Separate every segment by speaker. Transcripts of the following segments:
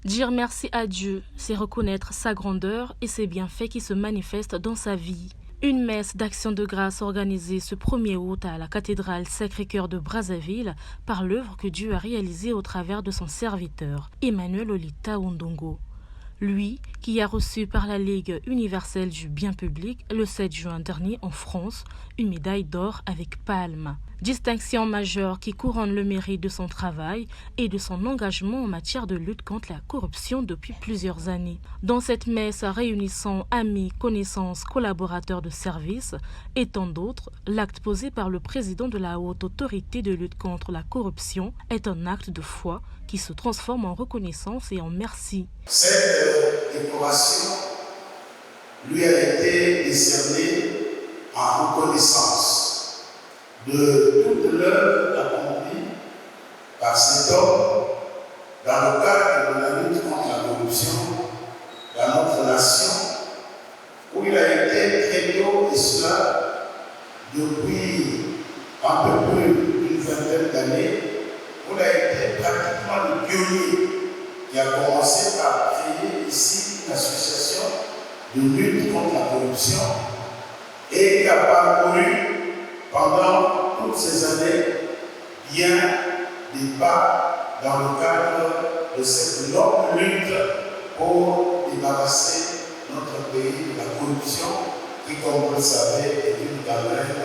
Speaker 1: Dire merci à Dieu, c'est reconnaître sa grandeur et ses bienfaits qui se manifestent dans sa vie. Une messe d'action de grâce organisée ce 1er août à la cathédrale Sacré-Cœur de Brazzaville par l'œuvre que Dieu a réalisée au travers de son serviteur, Emmanuel Olita Ondongo. Lui, qui a reçu par la Ligue universelle du bien public le 7 juin dernier en France une médaille d'or avec palme. Distinction majeure qui couronne le mérite de son travail et de son engagement en matière de lutte contre la corruption depuis plusieurs années. Dans cette messe réunissant amis, connaissances, collaborateurs de service et tant d'autres, l'acte posé par le président de la Haute Autorité de lutte contre la corruption est un acte de foi qui se transforme en reconnaissance et en merci.
Speaker 2: Cette décoration lui a été décernée en reconnaissance de toute l'œuvre accomplie par cet homme dans le cadre de la lutte contre la corruption dans notre nation, où il a été très tôt, et cela depuis un peu plus d'une vingtaine d'années, où il a été pratiquement le pionnier qui a commencé par créer ici une association de lutte contre la corruption et qui a parcouru pendant toutes ces années bien des pas dans le cadre de cette longue lutte pour débarrasser notre pays de la corruption qui, comme vous le savez, est une gangrène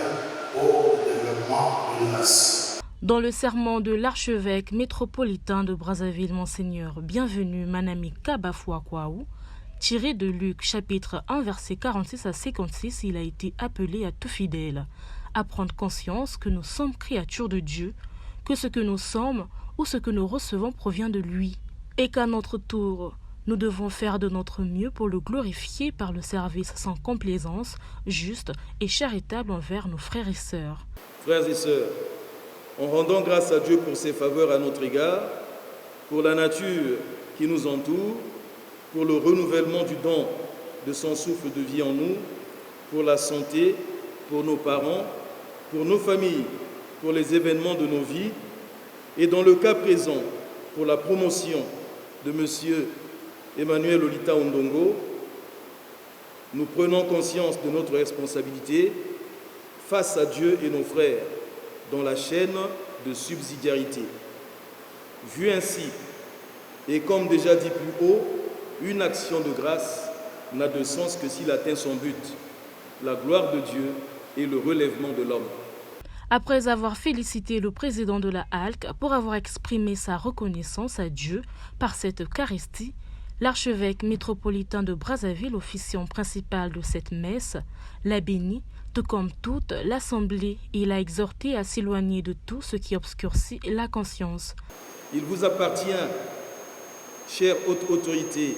Speaker 2: au développement de la nation.
Speaker 1: Dans le serment de l'archevêque métropolitain de Brazzaville, Monseigneur Bienvenu Manami Kabafouakwaou, tiré de Luc chapitre 1 versets 46 à 56, il a été appelé à tout fidèle à prendre conscience que nous sommes créatures de Dieu, que ce que nous sommes ou ce que nous recevons provient de lui, et qu'à notre tour, nous devons faire de notre mieux pour le glorifier par le service sans complaisance, juste et charitable envers nos frères et sœurs.
Speaker 3: Frères et sœurs, en rendant grâce à Dieu pour ses faveurs à notre égard, pour la nature qui nous entoure, pour le renouvellement du don de son souffle de vie en nous, pour la santé, pour nos parents, pour nos familles, pour les événements de nos vies, et dans le cas présent, pour la promotion de M. Emmanuel Olita Ondongo, nous prenons conscience de notre responsabilité face à Dieu et nos frères dans la chaîne de subsidiarité. Vu ainsi, et comme déjà dit plus haut, une action de grâce n'a de sens que s'il atteint son but, la gloire de Dieu et le relèvement de l'homme.
Speaker 1: Après avoir félicité le président de la HALC pour avoir exprimé sa reconnaissance à Dieu par cette Eucharistie, l'archevêque métropolitain de Brazzaville, officiant principal de cette messe, l'a béni, tout comme toute l'Assemblée, et l'a exhorté à s'éloigner de tout ce qui obscurcit la conscience.
Speaker 3: Il vous appartient, chère haute autorité,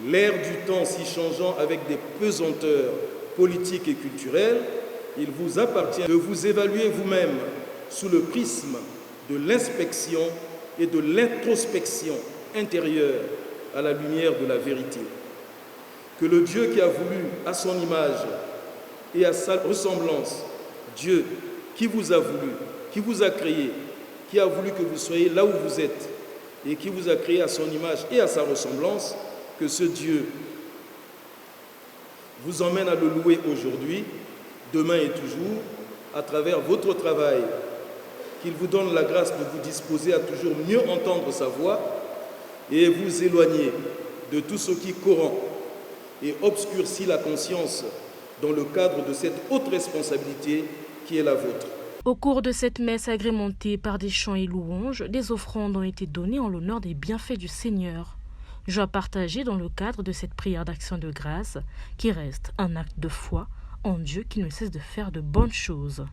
Speaker 3: l'ère du temps si changeant avec des pesanteurs politiques et culturelles, il vous appartient de vous évaluer vous-même sous le prisme de l'inspection et de l'introspection intérieure à la lumière de la vérité. Que le Dieu qui a voulu à son image et à sa ressemblance, Dieu qui vous a voulu, qui vous a créé, qui a voulu que vous soyez là où vous êtes et qui vous a créé à son image et à sa ressemblance, que ce Dieu vous emmène à le louer aujourd'hui, demain et toujours, à travers votre travail, qu'il vous donne la grâce de vous disposer à toujours mieux entendre sa voix et vous éloigner de tout ce qui corrompt et obscurcit la conscience dans le cadre de cette haute responsabilité qui est la vôtre.
Speaker 1: Au cours de cette messe agrémentée par des chants et louanges, des offrandes ont été données en l'honneur des bienfaits du Seigneur. Joie partagée dans le cadre de cette prière d'action de grâce qui reste un acte de foi en Dieu qui ne cesse de faire de bonnes choses.